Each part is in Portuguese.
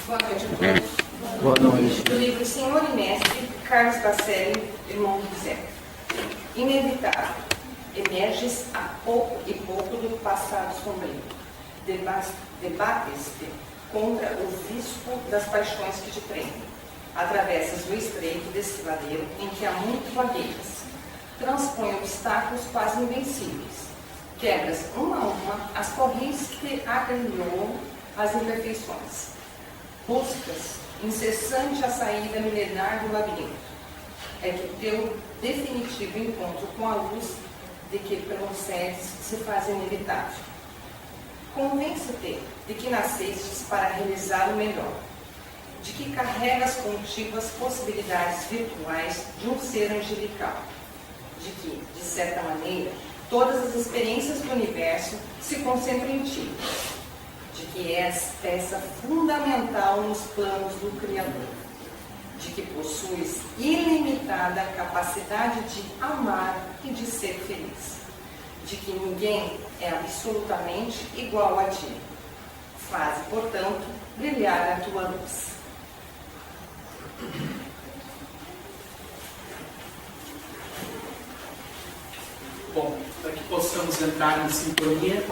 Boa noite a todos. Boa noite. Do livro Senhor e Mestre, Carlos Bacelli, irmão do Zé. Inevitável. Emerges a pouco e pouco do passado sombrio. Debates-te contra o visco das paixões que te prendem. Atravessas o estreito desfiladeiro em que há muito vagueiras. Transpõe obstáculos quase invencíveis. Quebras uma a uma as correntes que te agrilhoam as imperfeições. Buscas incessante a saída milenar do labirinto. É que teu definitivo encontro com a luz de que procedes se faz inevitável. Convence-te de que nascestes para realizar o melhor, de que carregas contigo as possibilidades virtuais de um ser angelical, de que, de certa maneira, todas as experiências do universo se concentram em ti, de que és peça fundamental nos planos do Criador, de que possuis ilimitada capacidade de amar e de ser feliz, de que ninguém é absolutamente igual a ti. Faze, portanto, brilhar a tua luz. Bom, para que possamos entrar em sintonia,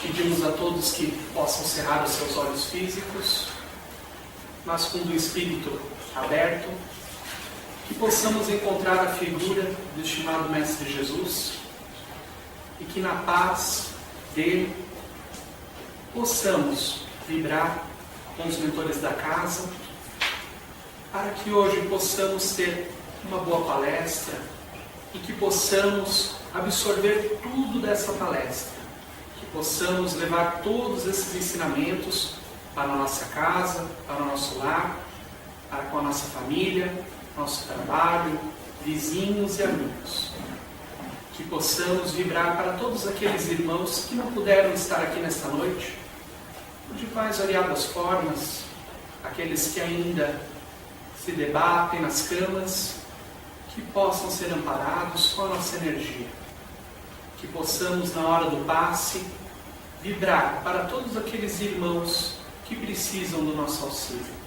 pedimos a todos que possam cerrar os seus olhos físicos, mas com o espírito aberto, que possamos encontrar a figura do estimado Mestre Jesus e que na paz dele possamos vibrar com os mentores da casa, para que hoje possamos ter uma boa palestra e que possamos absorver tudo dessa palestra, que possamos levar todos esses ensinamentos para a nossa casa, para o nosso lar, para com a nossa família, nosso trabalho, vizinhos e amigos. Que possamos vibrar para todos aqueles irmãos que não puderam estar aqui nesta noite, de mais variadas formas, aqueles que ainda se debatem nas camas, que possam ser amparados com a nossa energia. Que possamos, na hora do passe, vibrar para todos aqueles irmãos que precisam do nosso auxílio.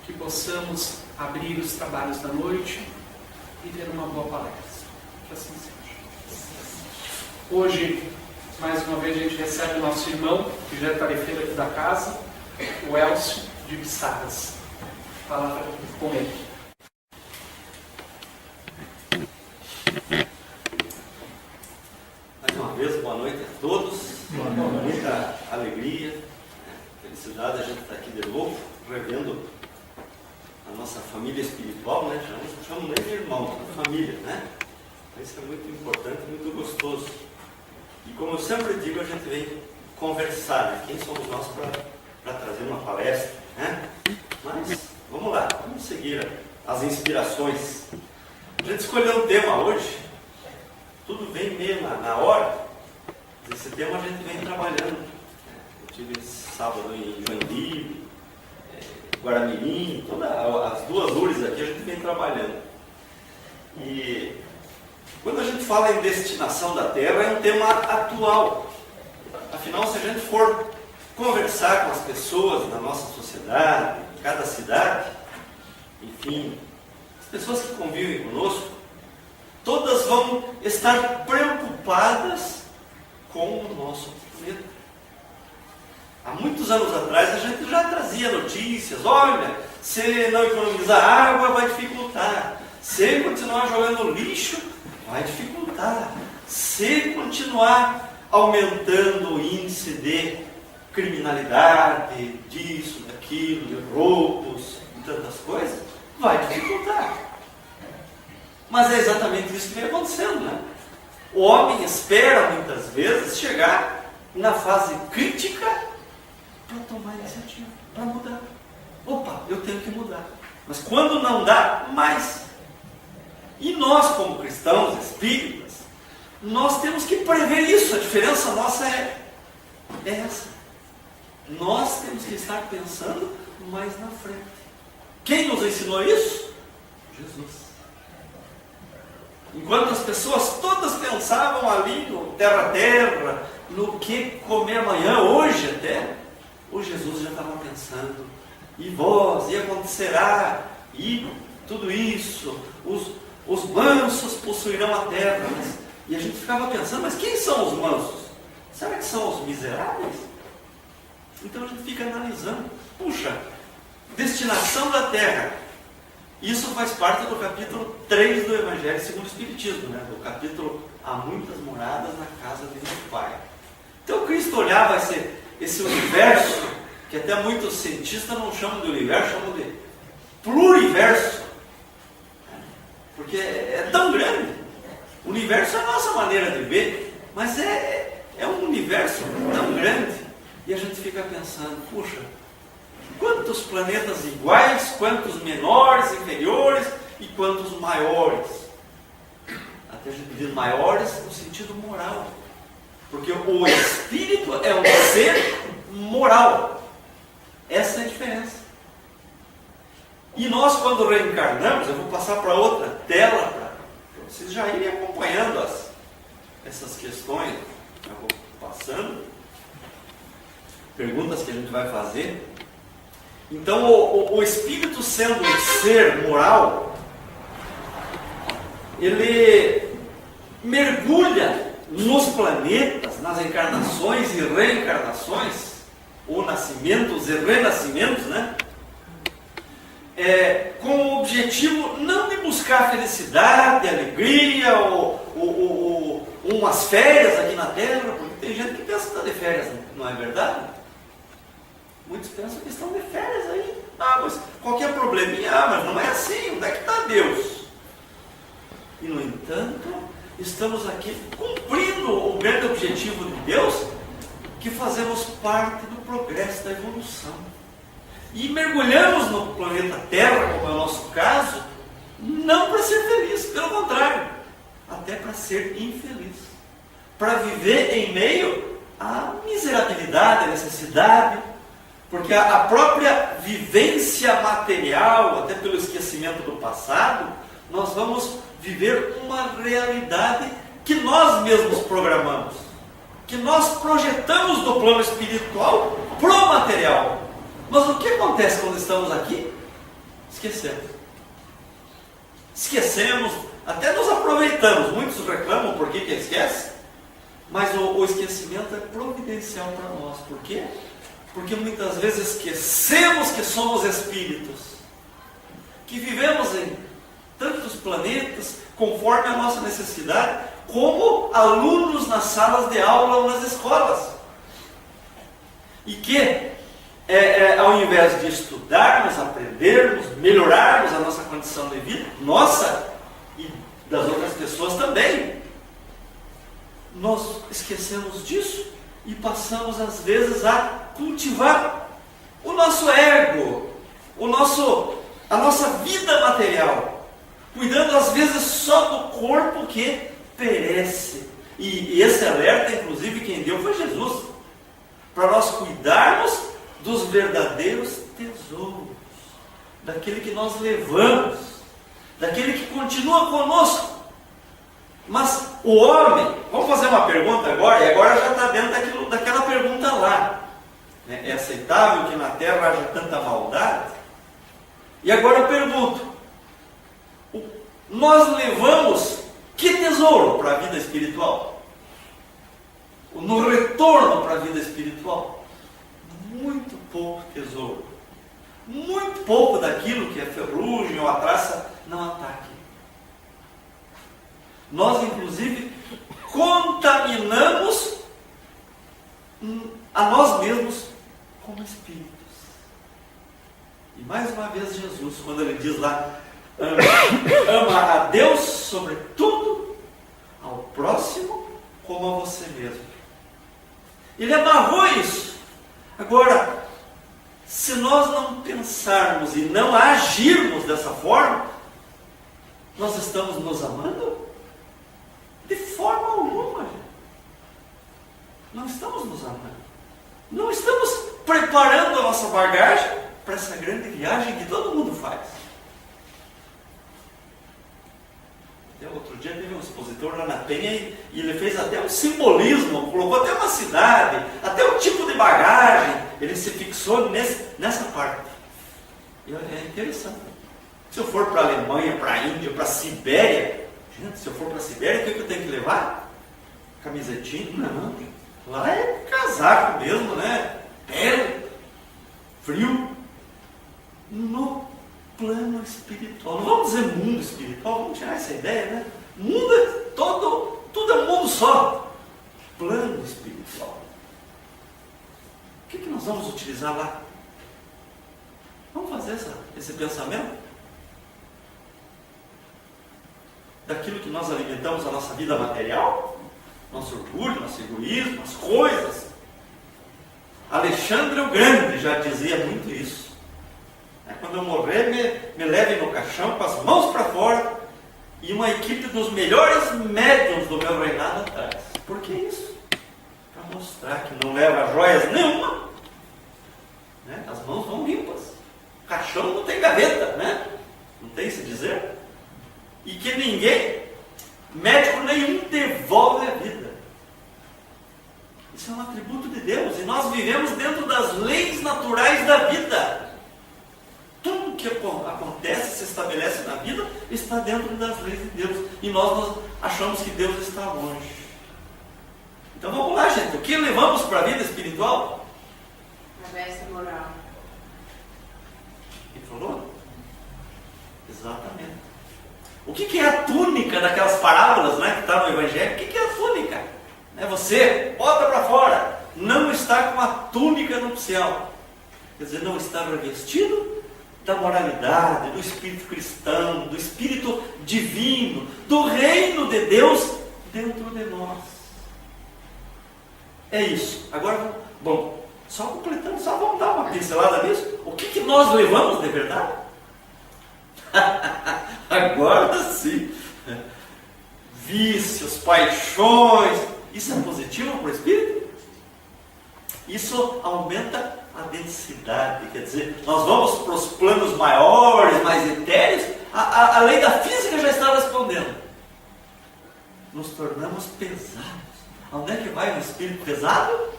Que possamos abrir os trabalhos da noite e ter uma boa palestra. Que assim seja. Hoje, mais uma vez, a gente recebe o nosso irmão, que já é tarefeiro aqui da casa, o Elcio de Pissadas. Palavra com ele. Mais uma vez, boa noite a todos. Muita alegria, felicidade a gente estar aqui de novo, revendo a nossa família espiritual, né? Já não chamamos nem de irmão, de família, né? Isso é muito importante, muito gostoso. E como eu sempre digo, a gente vem conversar, né? Quem somos nós para trazer uma palestra, né? Mas vamos lá, vamos seguir as inspirações. A gente escolheu um tema hoje, tudo vem meio na hora. Esse tema a gente vem trabalhando. Eu tive sábado em Joinville, Guaramirim, todas as duas URIs aqui a gente vem trabalhando. E quando a gente fala em destinação da Terra, é um tema atual. Afinal, se a gente for conversar com as pessoas na nossa sociedade, em cada cidade, enfim, as pessoas que convivem conosco, todas vão estar preocupadas com o nosso planeta. Há muitos anos atrás a gente já trazia notícias, olha, se não economizar água vai dificultar, se continuar jogando lixo vai dificultar, se continuar aumentando o índice de criminalidade, disso, daquilo, de roubos e tantas coisas, vai dificultar. Mas é exatamente isso que vem acontecendo, né? O homem espera muitas vezes chegar na fase crítica para tomar iniciativa, para mudar. Opa, eu tenho que mudar. Mas quando não dá, mais. E nós, como cristãos espíritas, nós temos que prever isso. A diferença nossa é essa. Nós temos que estar pensando mais na frente. Quem nos ensinou isso? Jesus. Enquanto as pessoas todas pensavam ali no terra, no que comer amanhã, hoje até, o Jesus já estava pensando pensando, e vós, e acontecerá, e tudo isso, os mansos possuirão a terra. E a gente ficava pensando, mas quem são os mansos? Será que são os miseráveis? Então a gente fica analisando, puxa, destinação da terra. Isso faz parte do capítulo 3 do Evangelho segundo o Espiritismo, né? Do capítulo Há muitas moradas na casa de meu Pai. Então Cristo olhava esse universo, que até muitos cientistas não chamam de universo, chamam de pluriverso. Porque é tão grande. O universo é a nossa maneira de ver, mas é um universo tão grande. E a gente fica pensando, puxa, quantos planetas iguais, quantos menores, inferiores e quantos maiores. Até a gente diz maiores no sentido moral. Porque o espírito é um ser moral. Essa é a diferença. E nós, quando reencarnamos, eu vou passar para outra tela, para vocês já irem acompanhando essas questões. Eu vou passando. Perguntas que a gente vai fazer. Então, o espírito sendo um ser moral, ele mergulha nos planetas, nas encarnações e reencarnações, ou nascimentos e renascimentos, né? Com o objetivo não de buscar felicidade, alegria, ou umas férias aqui na Terra, porque tem gente que pensa que está de férias, não é verdade? Muitos pensam que estão de férias aí. Mas qualquer probleminha, mas não é assim, onde é que está Deus? E no entanto, estamos aqui cumprindo o grande objetivo de Deus, que fazemos parte do progresso da evolução. E mergulhamos no planeta Terra, como é o nosso caso, não para ser feliz, pelo contrário, até para ser infeliz. Para viver em meio à miserabilidade, à necessidade, porque a própria vivência material, até pelo esquecimento do passado, nós vamos viver uma realidade que nós mesmos programamos, que nós projetamos do plano espiritual para o material. Mas o que acontece quando estamos aqui? Esquecemos, até nos aproveitamos. Muitos reclamam por que esquece, mas o esquecimento é providencial para nós. Por quê? Porque muitas vezes esquecemos que somos espíritos, que vivemos em tantos planetas, conforme a nossa necessidade, como alunos nas salas de aula ou nas escolas. E que, ao invés de estudarmos, aprendermos, melhorarmos a nossa condição de vida, nossa e das outras pessoas também, nós esquecemos disso e passamos às vezes a cultivar o nosso ego, a nossa vida material, cuidando às vezes só do corpo que perece. E esse alerta, inclusive, quem deu foi Jesus, para nós cuidarmos dos verdadeiros tesouros, daquele que nós levamos, daquele que continua conosco. Mas o homem, vamos fazer uma pergunta agora, e agora já está dentro daquela pergunta lá. É aceitável que na Terra haja tanta maldade? E agora eu pergunto, nós levamos que tesouro para a vida espiritual? No retorno para a vida espiritual? Muito pouco tesouro. Muito pouco daquilo que a ferrugem ou a traça não ataque. Nós, inclusive, contaminamos a nós mesmos como espíritos. E mais uma vez Jesus, quando ele diz lá, ama a Deus sobre tudo, ao próximo como a você mesmo. Ele amarrou isso. Agora, se nós não pensarmos e não agirmos dessa forma, nós estamos nos amando? De forma alguma. Não estamos nos amando. Não estamos preparando a nossa bagagem para essa grande viagem que todo mundo faz. Outro dia teve um expositor lá na Penha e ele fez até um simbolismo, colocou até uma cidade, até o tipo de bagagem. Ele se se fixou nessa parte. E é interessante. Se eu for para a Alemanha, para a Índia, para a Sibéria, gente, se eu for para a Sibéria, o que eu tenho que levar? Camisetinha? Não. Lá é casaco mesmo, né? Pele, frio. No plano espiritual. Não vamos dizer mundo espiritual, vamos tirar essa ideia, né? Mundo é tudo é um mundo só. Plano espiritual. O que nós vamos utilizar lá? Vamos fazer esse pensamento? Daquilo que nós alimentamos a nossa vida material? Nosso orgulho, nosso egoísmo, as coisas. Alexandre o Grande já dizia muito isso. Quando eu morrer, me levem no caixão com as mãos para fora e uma equipe dos melhores médiuns do meu reinado atrás. Por que isso? Para mostrar que não leva joias nenhuma. Né? As mãos vão limpas. O caixão não tem gaveta, né? Não tem se dizer. E que ninguém, médico nenhum, devolve a vida. Isso é um atributo de Deus. E nós vivemos dentro das leis naturais da vida. Tudo que acontece, se estabelece na vida, está dentro das leis de Deus. E nós achamos que Deus está longe. Então vamos lá, gente. O que levamos para a vida espiritual? A veste moral. Ele falou? Exatamente. O que é a túnica daquelas parábolas, né, que está no Evangelho? O que é a túnica? Você bota para fora. Não está com a túnica nupcial. Quer dizer, não está revestido da moralidade, do espírito cristão, do espírito divino, do reino de Deus dentro de nós. É isso. Agora, bom, só completando, só vamos dar uma pincelada nisso. O que nós levamos de verdade? Agora sim. Vícios, paixões. Isso é positivo para o espírito? Isso aumenta a densidade, quer dizer, nós vamos para os planos maiores, mais etéreos, a lei da física já está respondendo. Nos tornamos pesados. Onde é que vai um espírito pesado?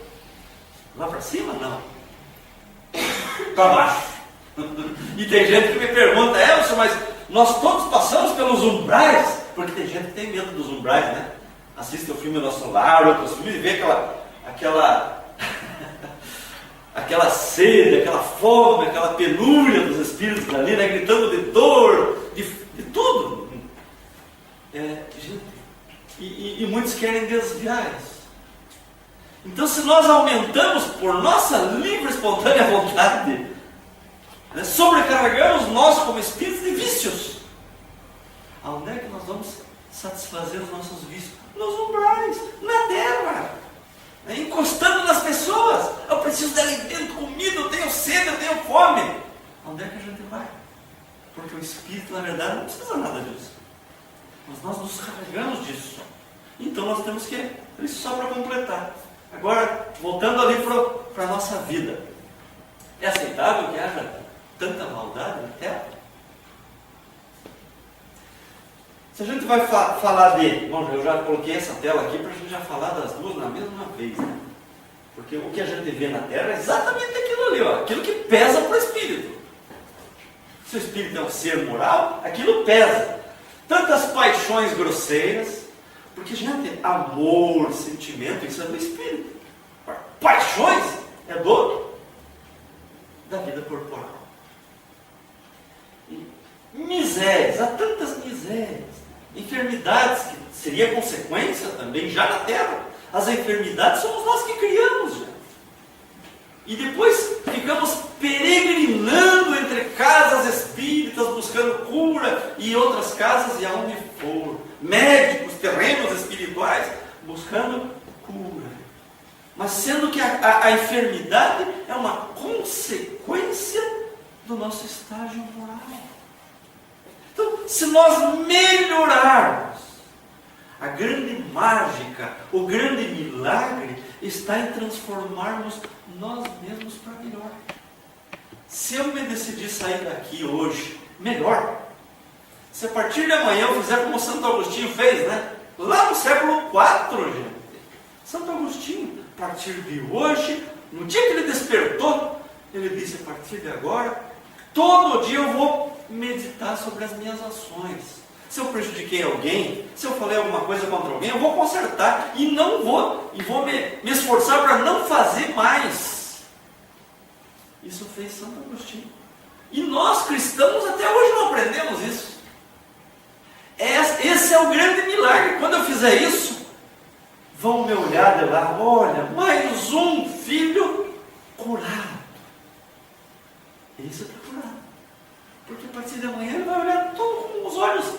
Lá para cima? Não. Para baixo. E tem gente que me pergunta, Elcio, mas nós todos passamos pelos umbrais, porque tem gente que tem medo dos umbrais, né? Assiste o filme Nosso Lar, outros filmes, e vê aquela sede, aquela fome, aquela penúria dos espíritos ali, né, gritando de dor, de tudo. Gente, e muitos querem desviar isso. Então, se nós aumentamos por nossa livre, espontânea vontade, né, sobrecarregamos nós como espíritos de vícios, aonde é que nós vamos satisfazer os nossos vícios? Nos umbrais, na terra. Encostando nas pessoas. Eu preciso de alimento, comida, eu tenho sede, eu tenho fome. Onde é que a gente vai? Porque o espírito, na verdade, não precisa nada disso. Mas nós nos carregamos disso. Então nós temos que, isso só para completar. Agora, voltando ali para a nossa vida. É aceitável que haja tanta maldade na terra? Se a gente vai falar de... Bom, eu já coloquei essa tela aqui para a gente já falar das duas na mesma vez, né? Porque o que a gente vê na Terra é exatamente aquilo ali, ó, aquilo que pesa para o espírito. Se o espírito é um ser moral, aquilo pesa. Tantas paixões grosseiras, porque, gente, amor, sentimento, isso é do espírito. Paixões é da vida corporal. E misérias, há tantas misérias. Enfermidades, que seria consequência também já na Terra. As enfermidades somos nós que criamos, gente. E depois ficamos peregrinando entre casas espíritas, buscando cura, e outras casas, e aonde for, médicos, terrenos espirituais, buscando cura. Mas sendo que a enfermidade é uma consequência do nosso estágio moral. Então, se nós melhorarmos, a grande mágica, o grande milagre está em transformarmos nós mesmos para melhor. Se eu me decidir sair daqui hoje, melhor. Se a partir de amanhã eu fizer como Santo Agostinho fez, né? Lá no século IV, gente. Santo Agostinho, a partir de hoje, no dia que ele despertou, Ele disse, a partir de agora, todo dia eu vou meditar sobre as minhas ações. Se eu prejudiquei alguém, se eu falei alguma coisa contra alguém, eu vou consertar e vou me esforçar para não fazer mais. Isso fez Santo Agostinho. E nós cristãos até hoje não aprendemos isso. Esse é o grande milagre. Quando eu fizer isso, vão me olhar de lá, olha, mais um filho curado. Esse está curado. Porque a partir de amanhã ele vai olhar tudo com os olhos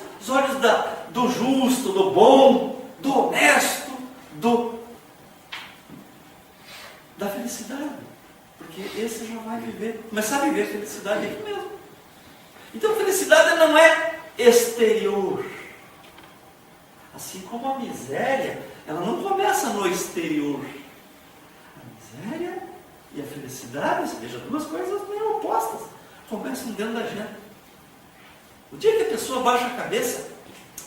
do justo, do bom, do honesto, da felicidade. Porque esse já vai começar a viver felicidade aqui mesmo. Então felicidade não é exterior. Assim como a miséria, ela não começa no exterior. A miséria e a felicidade, veja, duas coisas meio opostas, começam dentro da gente. O dia que a pessoa baixa a cabeça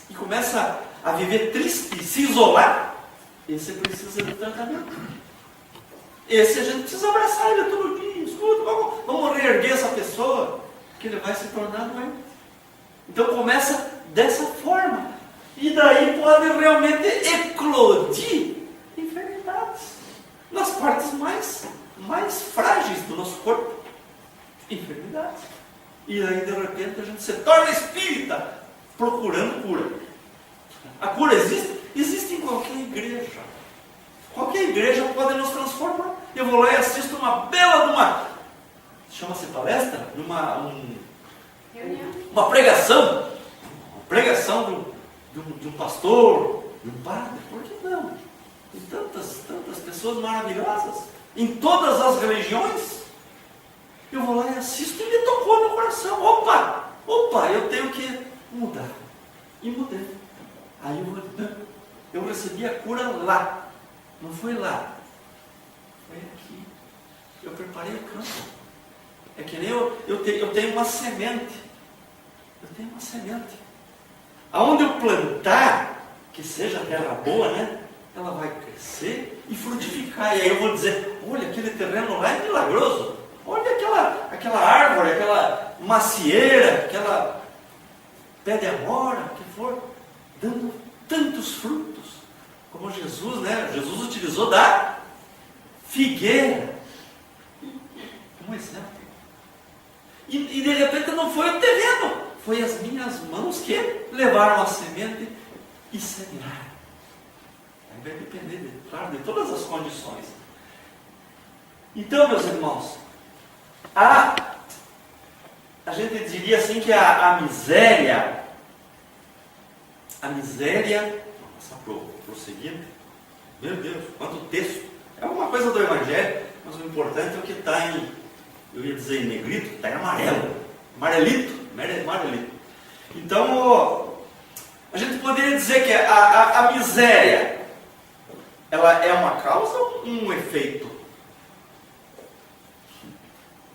e começa a viver triste e se isolar, esse precisa de tratamento. Esse a gente precisa abraçar ele todo dia. Escuta, vamos reerguer essa pessoa, que ele vai se tornar doente. Então começa dessa forma. E daí pode realmente eclodir enfermidades nas partes mais frágeis do nosso corpo. Enfermidades. E aí de repente a gente se torna espírita procurando cura. A cura existe? Existe em qualquer igreja. Qualquer igreja pode nos transformar. Eu vou lá e assisto uma bela chama-se palestra? Uma pregação. Uma pregação de um pastor, de um padre. Por que não? Tem tantas pessoas maravilhosas. Em todas as religiões. Eu vou lá e assisto e me tocou no coração. Opa, eu tenho que mudar. E mudei. Aí eu recebi a cura lá. Não foi lá. Foi aqui. Eu preparei o campo. É que nem eu tenho uma semente. Eu tenho uma semente. Aonde eu plantar, que seja terra boa, né? Ela vai crescer e frutificar. E aí eu vou dizer, olha, aquele terreno lá é milagroso. Olha aquela árvore, aquela macieira, aquela pé de amora, o que for, dando tantos frutos. Como Jesus, né? Jesus utilizou da figueira. Um exemplo. E de repente não foi o terreno, foi as minhas mãos que levaram a semente e semearam. Aí vai depender, claro, de todas as condições. Então, meus irmãos, a gente diria assim que a miséria, prosseguindo, meu Deus, quanto texto, é alguma coisa do Evangelho, mas o importante é o que está eu ia dizer em negrito, está em amarelito. Então, a gente poderia dizer que a miséria, ela é uma causa ou um efeito?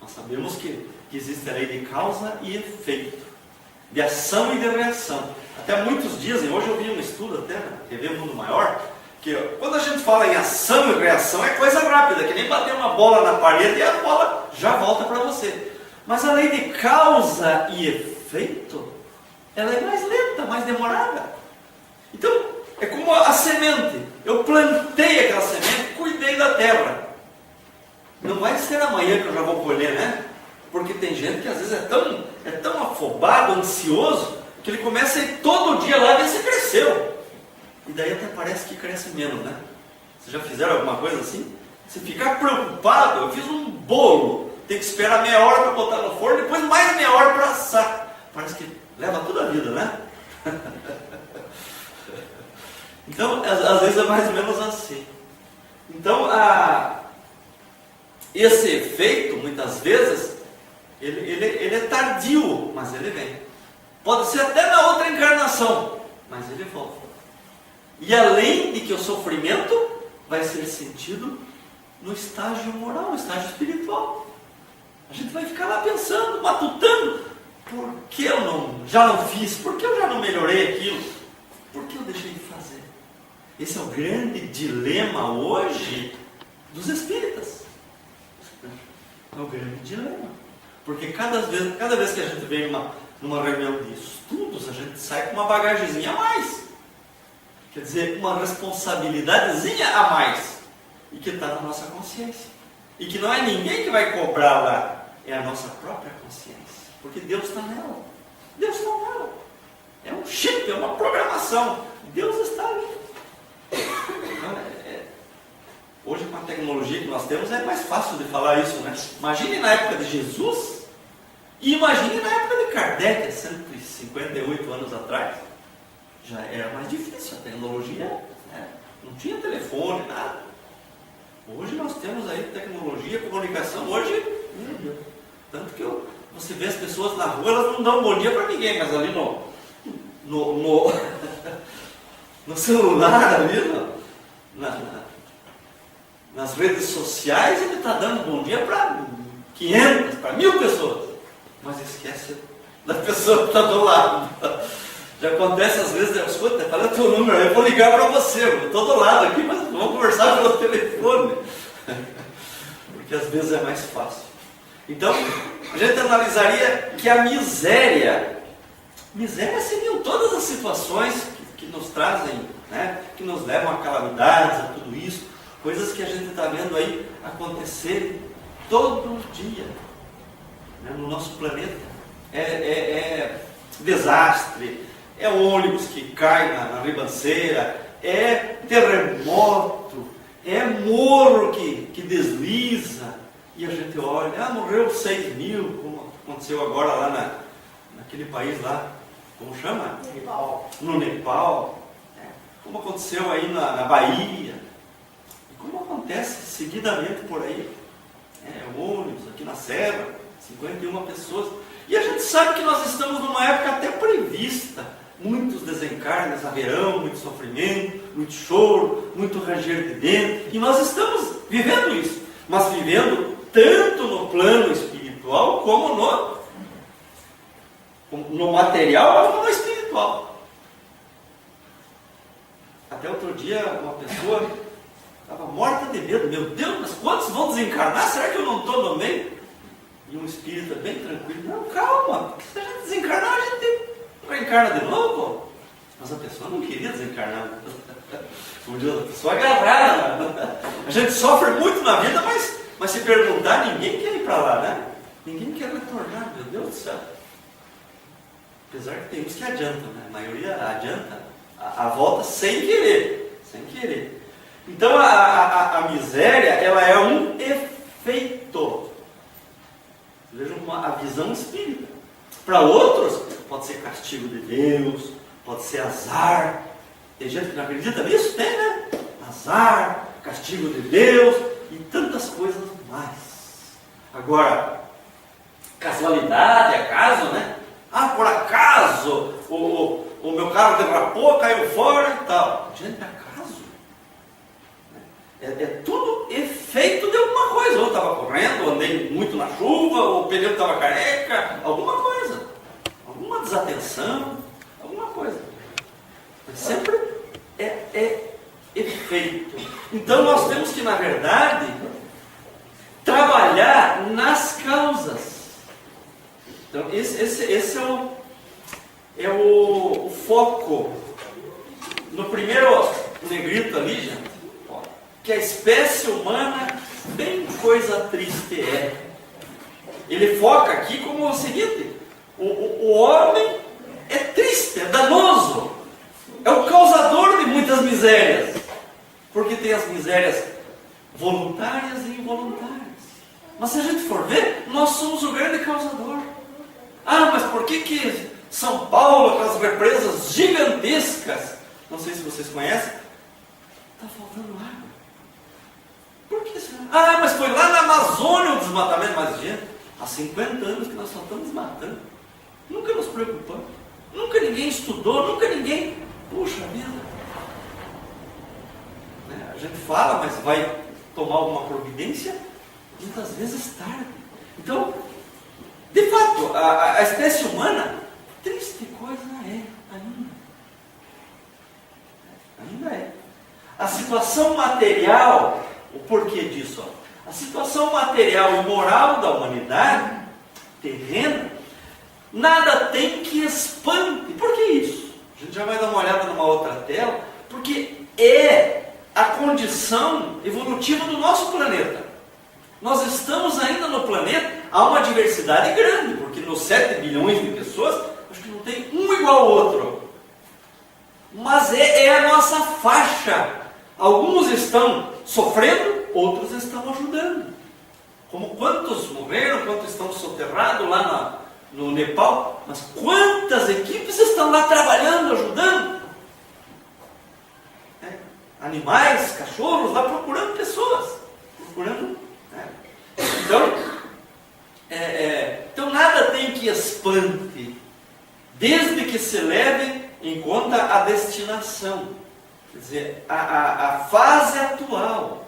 Nós sabemos que existe a lei de causa e efeito, de ação e de reação. Até muitos dizem, hoje eu vi um estudo até na TV Mundo Maior, que quando a gente fala em ação e reação é coisa rápida, que nem bater uma bola na parede e a bola já volta para você. Mas a lei de causa e efeito, ela é mais lenta, mais demorada. Então, é como a semente. Eu plantei aquela semente, cuidei da terra. Não vai ser amanhã que eu já vou colher, né? Porque tem gente que às vezes é tão afobado, ansioso, que ele começa a ir todo dia lá ver se cresceu. E daí até parece que cresce menos, né? Vocês já fizeram alguma coisa assim? Se ficar preocupado, eu fiz um bolo, tem que esperar meia hora para botar no forno, depois mais meia hora para assar. Parece que leva toda a vida, né? Então, às vezes é mais ou menos assim. Então, esse efeito, muitas vezes, ele é tardio, mas ele vem. Pode ser até na outra encarnação, mas ele volta. E além de que o sofrimento vai ser sentido no estágio moral, no estágio espiritual. A gente vai ficar lá pensando, matutando, por que eu já não fiz? Por que eu já não melhorei aquilo? Por que eu deixei de fazer? Esse é o grande dilema hoje dos espíritas. É o grande dilema. Porque cada vez que a gente vem numa reunião de estudos, a gente sai com uma bagagemzinha a mais. Quer dizer, uma responsabilidadezinha a mais. E que está na nossa consciência. E que não é ninguém que vai cobrar lá. É a nossa própria consciência. Porque Deus está nela. Deus está nela. É um chip, é uma programação. Deus está ali. Então, hoje, com a tecnologia que nós temos, é mais fácil de falar isso, né? Imagine na época de Jesus e imagine na época de Kardec, 158 anos atrás. Já era mais difícil, a tecnologia, né? Não tinha telefone, nada. Hoje nós temos aí tecnologia, comunicação, hoje, meu Deus. Tanto que você vê as pessoas na rua, elas não dão bom dia para ninguém, mas ali no celular, ali, nas redes sociais, ele está dando bom dia para 500, para 1000 pessoas. Mas esquece da pessoa que está do lado. Já acontece às vezes, escuta, fala o teu número, eu vou ligar para você, eu estou do lado aqui, mas vamos conversar pelo telefone. Porque às vezes é mais fácil. Então, a gente analisaria que a miséria seriam todas as situações que nos trazem, né, que nos levam a calamidades, a tudo isso, coisas que a gente está vendo aí acontecerem todo dia, né, no nosso planeta. É desastre, é ônibus que cai na ribanceira, é terremoto, é morro que desliza, e a gente olha, morreu 6.000, como aconteceu agora lá naquele país lá, como chama? Nepal. No Nepal, como aconteceu aí na Bahia, e como acontece seguidamente por aí, ônibus aqui na Serra, 51 pessoas, e a gente sabe que nós estamos numa época até prevista, muitos desencarnes haverão, muito sofrimento, muito choro, muito ranger de dentro, e nós estamos vivendo isso, mas vivendo tanto no plano espiritual como no material como no espiritual. Até outro dia uma pessoa estava morta de medo, meu Deus, mas quantos vão desencarnar? Será que eu não estou no meio? E um espírita bem tranquilo, não, calma, se a gente desencarnar, a gente reencarna de novo. Mas a pessoa não queria desencarnar. Como diz a pessoa, agarrada. A gente sofre muito na vida, mas se perguntar, ninguém quer ir para lá, né? Ninguém quer retornar, meu Deus do céu. Apesar que tem uns que adiantam, né? A maioria adianta a volta sem querer. Sem querer. Então a miséria, ela é um efeito. Vejam a visão espírita. Para outros, pode ser castigo de Deus, pode ser azar. Tem gente que não acredita nisso? Tem, né? Azar, castigo de Deus e tantas coisas mais. Agora, casualidade, acaso, né? Por acaso, o meu carro derrapou, caiu fora e tal. Gente, acaso. É tudo efeito de alguma coisa. Ou eu estava correndo, andei muito na chuva, ou o pneu estava careca, alguma coisa. Alguma desatenção, alguma coisa. Mas sempre é efeito. Então nós temos que, na verdade, trabalhar nas causas. Então esse é o foco. No primeiro negrito ali, gente, que a espécie humana, bem coisa triste é. Ele foca aqui como o seguinte: o homem é triste, é danoso, é o causador de muitas misérias, porque tem as misérias voluntárias e involuntárias. Mas se a gente for ver, nós somos o grande causador. Mas por que São Paulo, com as represas gigantescas, não sei se vocês conhecem, está faltando água? Por que será? Mas foi lá na Amazônia o desmatamento. Mas, gente, há 50 anos que nós só estamos matando. Nunca nos preocupamos. Nunca ninguém estudou, nunca ninguém... Puxa vida. A gente fala, mas vai tomar alguma providência muitas vezes tarde. Então, de fato, a espécie humana, triste coisa é ainda. Ainda é. A situação material, o porquê disso? a situação material e moral da humanidade terrena, nada tem que espante. Por que isso? A gente já vai dar uma olhada numa outra tela, porque é a condição evolutiva do nosso planeta. Nós estamos ainda no planeta, há uma diversidade grande, porque nos 7 bilhões de pessoas, acho que não tem um igual ao outro. Mas é a nossa faixa. Alguns estão sofrendo, outros estão ajudando. Como quantos morreram, quantos estão soterrados lá no Nepal, mas quantas equipes estão lá trabalhando, ajudando? Animais, cachorros, lá procurando pessoas. Então nada tem que espante, desde que se leve em conta a destinação. Quer dizer, a fase atual,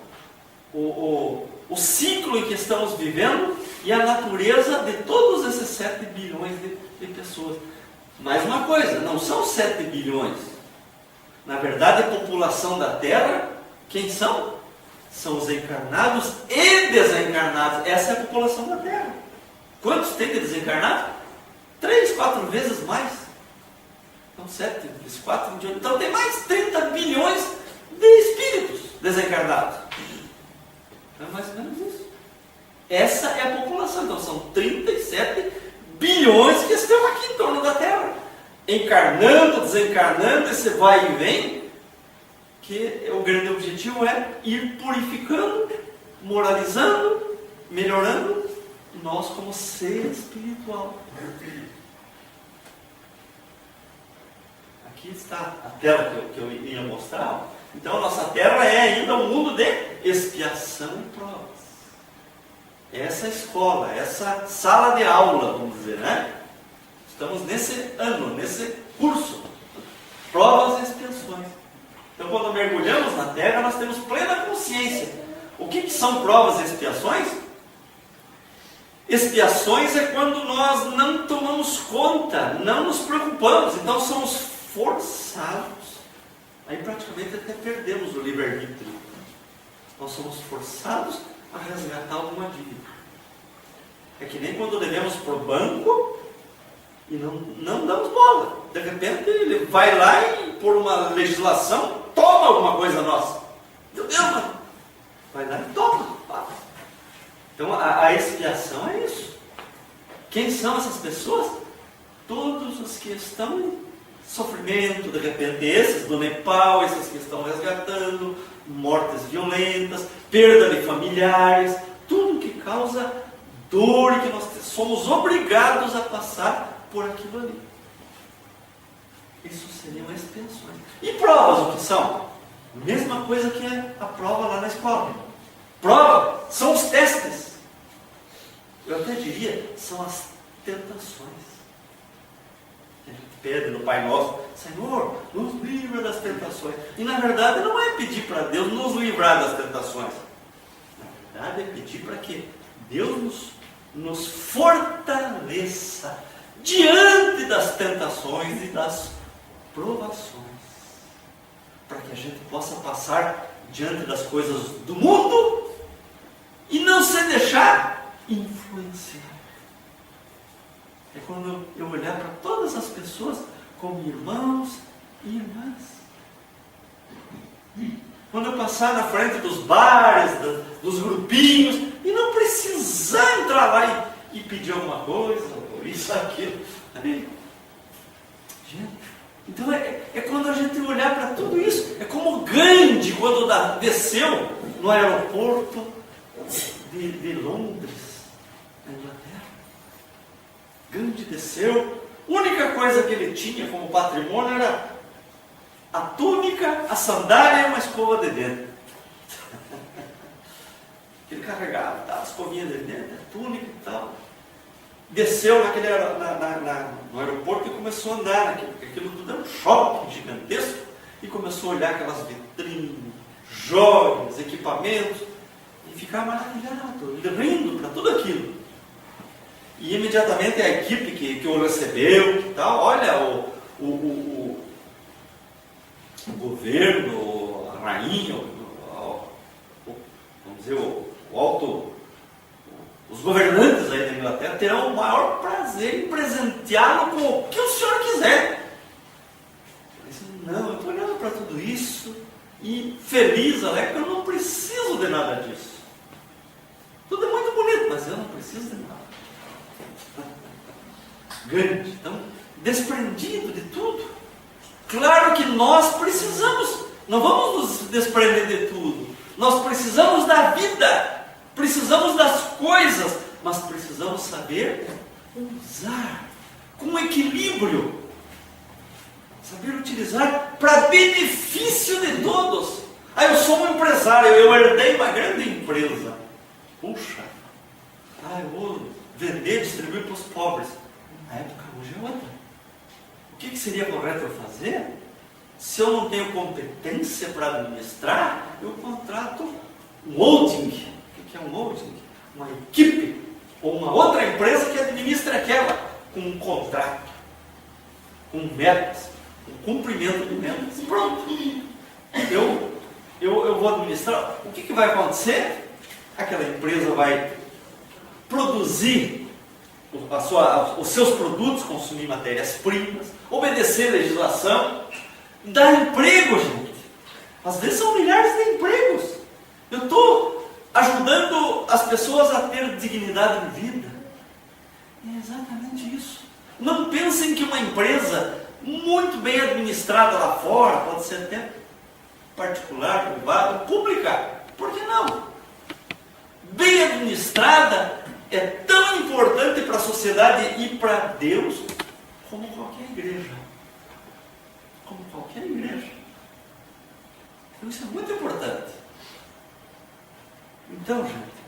o ciclo em que estamos vivendo e a natureza de todos esses 7 bilhões de pessoas. Mais uma coisa, não são 7 bilhões. Na verdade, a população da Terra, quem são? São os encarnados e desencarnados. Essa é a população da Terra. Quantos tem de desencarnados? 3, 4 vezes mais. Então, 7 vezes 4, 28. Então, tem mais 30 bilhões de espíritos desencarnados. É mais ou menos isso. Essa é a população. Então, são 37 bilhões que estão aqui em torno da Terra. Encarnando, desencarnando, esse vai e vem, que o grande objetivo é ir purificando, moralizando, melhorando nós como ser espiritual. Aqui está a tela que eu ia mostrar. Então a nossa Terra é ainda um mundo de expiação e provas. Essa escola, essa sala de aula, vamos dizer, né? Estamos nesse ano, nesse curso. Provas e expiações. Então quando mergulhamos na Terra, nós temos plena consciência. O que são provas e expiações? Expiações é quando nós não tomamos conta, não nos preocupamos, então somos forçados. Aí praticamente até perdemos o livre-arbítrio. Nós somos forçados a resgatar alguma dívida. É que nem quando devemos para o banco e não damos bola. De repente ele vai lá e, por uma legislação, toma alguma coisa nossa. Meu Deus, mano. Vai lá e toma. Então a expiação é isso. Quem são essas pessoas? Todos os que estão em sofrimento, de repente esses do Nepal, esses que estão resgatando, mortes violentas, perda de familiares, tudo que causa dor e que nós somos obrigados a passar por aquilo ali. Isso seriam expiações. E provas o que são? Mesma coisa que a prova lá na escola. Prova são os testes. Eu até diria, são as tentações. A gente pede no Pai Nosso, Senhor, nos livra das tentações. E na verdade não é pedir para Deus nos livrar das tentações. Na verdade é pedir para que Deus nos fortaleça diante das tentações e das provações, para que a gente possa passar diante das coisas do mundo e não se deixar influenciar. É quando eu olhar para todas as pessoas como irmãos e irmãs. Quando eu passar na frente dos bares, dos grupinhos, e não precisar entrar lá e pedir alguma coisa, ou isso, aquilo. Gente, então é quando a gente olhar para tudo isso. É como Gandhi, quando desceu no aeroporto de Londres, na Inglaterra. Gandhi desceu, a única coisa que ele tinha como patrimônio era a túnica, a sandália e uma escova de dente. Ele carregava, tá, a escovinha de dente, a túnica e tal. Desceu no aeroporto e começou a andar naquilo, porque aquilo tudo era um shopping gigantesco, e começou a olhar aquelas vitrines, joias, equipamentos, e ficar maravilhado, rindo para tudo aquilo. E imediatamente a equipe que o recebeu, e tal, olha, o governo, a rainha, vamos dizer, os governantes aí da Inglaterra terão o maior prazer em presenteá-lo com o que o senhor quiser. Eu disse, não, eu estou olhando para tudo isso e feliz, alegre, porque eu não preciso de nada disso. Tudo é muito bonito, mas eu não preciso de nada. Grande, então, desprendido de tudo. Claro que nós precisamos, não vamos nos desprender de tudo. Nós precisamos da vida, precisamos das coisas, mas precisamos saber usar com equilíbrio, saber utilizar para benefício de todos. Eu sou um empresário, eu herdei uma grande empresa. Puxa, eu vou vender, distribuir para os pobres. A época hoje é outra. O que seria correto eu fazer? Se eu não tenho competência para administrar, eu contrato um holding. O que é um holding? Uma equipe ou uma outra empresa que administra aquela, com um contrato, com metas, com cumprimento de metas. Pronto. Eu vou administrar. O que vai acontecer? Aquela empresa vai produzir os seus produtos, consumir matérias-primas, obedecer legislação, dar emprego, gente. Às vezes são milhares de empregos. Eu estou ajudando as pessoas a ter dignidade de vida. É exatamente isso. Não pensem que uma empresa muito bem administrada lá fora, pode ser até particular, privada, pública, por que não? Bem administrada é tão importante para a sociedade e para Deus como qualquer igreja. Como qualquer igreja. Então isso é muito importante. Então, gente,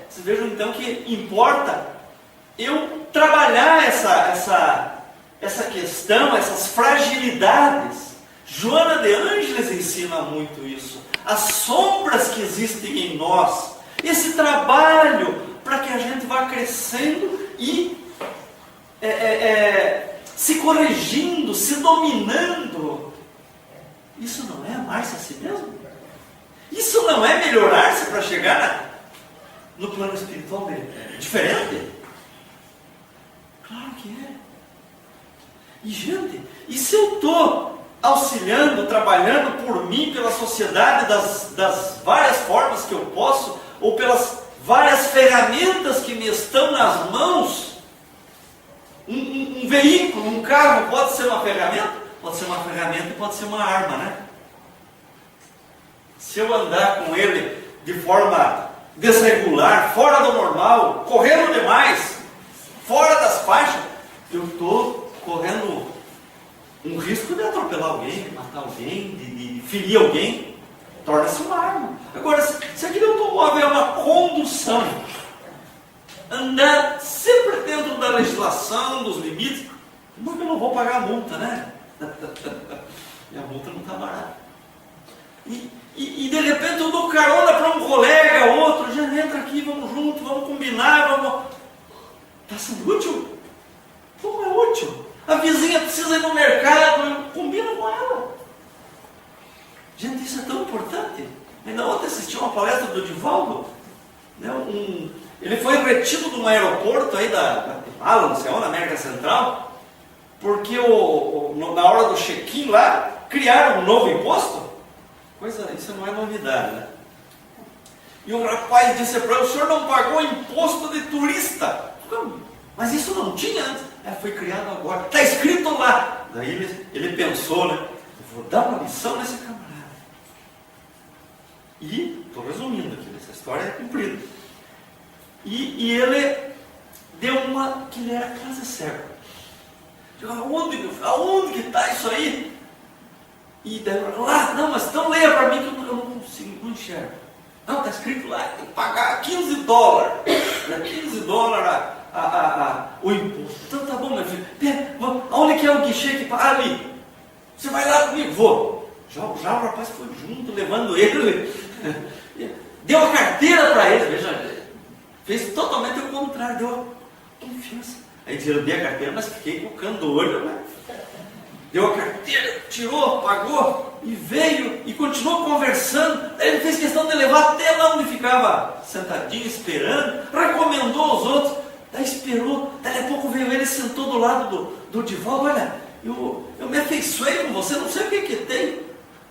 vocês vejam então que importa eu trabalhar essa questão, essas fragilidades. Joana de Ângeles ensina muito isso. As sombras que existem em nós. Esse trabalho para que a gente vá crescendo e se corrigindo, se dominando. Isso não é amar-se a si mesmo? Isso não é melhorar-se para chegar no plano espiritual diferente? Claro que é. E gente, e se eu estou auxiliando, trabalhando por mim, pela sociedade, das várias formas que eu posso, ou pelas várias ferramentas que me estão nas mãos, um veículo, um carro pode ser uma ferramenta? Pode ser uma ferramenta e pode ser uma arma, né? Se eu andar com ele de forma desregular, fora do normal, correndo demais, fora das faixas, eu estou correndo um risco de atropelar alguém, de matar alguém, de ferir alguém. Torna-se uma arma. Agora, se aquele automóvel é uma condução, andar sempre dentro da legislação, dos limites, como que eu não vou pagar a multa, né? E a multa não está barata. E de repente eu dou carona para um colega, outro, já entra aqui, vamos junto, vamos combinar, vamos... Está sendo útil? Como é útil? A vizinha precisa ir no mercado, eu combino com ela. Gente, isso é tão importante. Ainda ontem assisti uma palestra do Divaldo, né, ele foi retido de um aeroporto aí da Guatemala, não sei onde, na América Central, porque na hora do check-in lá, criaram um novo imposto. Isso não é novidade, né? E o rapaz disse para ele, o senhor não pagou imposto de turista. Mas isso não tinha antes. Foi criado agora. Está escrito lá. Daí ele pensou, né? Eu vou dar uma lição nesse camarada. E, estou resumindo aqui, essa história é cumprida. E ele deu uma que ele era quase cego. Aonde que está isso aí? E daí lá, não, mas então leia para mim que eu não consigo, não enxergo. Não, está escrito lá, tem que pagar $15. $15 o imposto. Então tá bom, meu filho. Aonde que é o guichê que paga? Ali. Você vai lá comigo? Vou. Já o rapaz foi junto, levando ele. Deu a carteira para ele, veja. Fez totalmente o contrário, deu confiança. Aí eu dei a carteira, mas fiquei cucando o olho, né? deu a carteira, tirou, pagou e veio e continuou conversando. Daí ele fez questão de levar até lá onde ficava sentadinho, esperando, recomendou aos outros. Daí esperou, daí a pouco veio ele e sentou do lado do Divaldo. Olha, eu me afeiçoei com você, não sei o que tem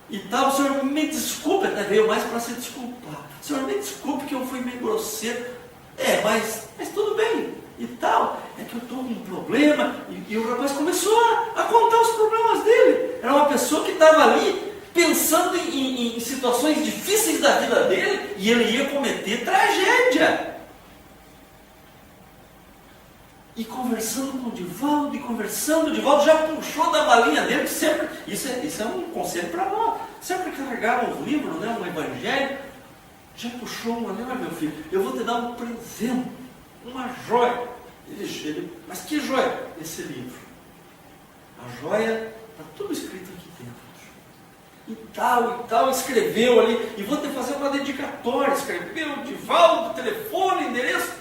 e tal. O senhor me desculpe, até veio mais para se desculpar. O senhor me desculpe que eu fui meio grosseiro. Mas tudo bem e tal. É que eu estou com um problema. E o rapaz começou a contar os problemas dele. Era uma pessoa que estava ali pensando em situações difíceis da vida dele e ele ia cometer tragédia. E conversando com o Divaldo, o Divaldo já puxou da malinha dele, sempre, isso é um conselho para nós, sempre carregaram os livros, né, um evangelho, já puxou uma ali, meu filho, eu vou te dar um presente, uma joia. Mas que joia? Esse livro. A joia, está tudo escrito aqui dentro. E tal, escreveu ali, e vou te fazer uma dedicatória, escreveu, Divaldo, telefone, endereço.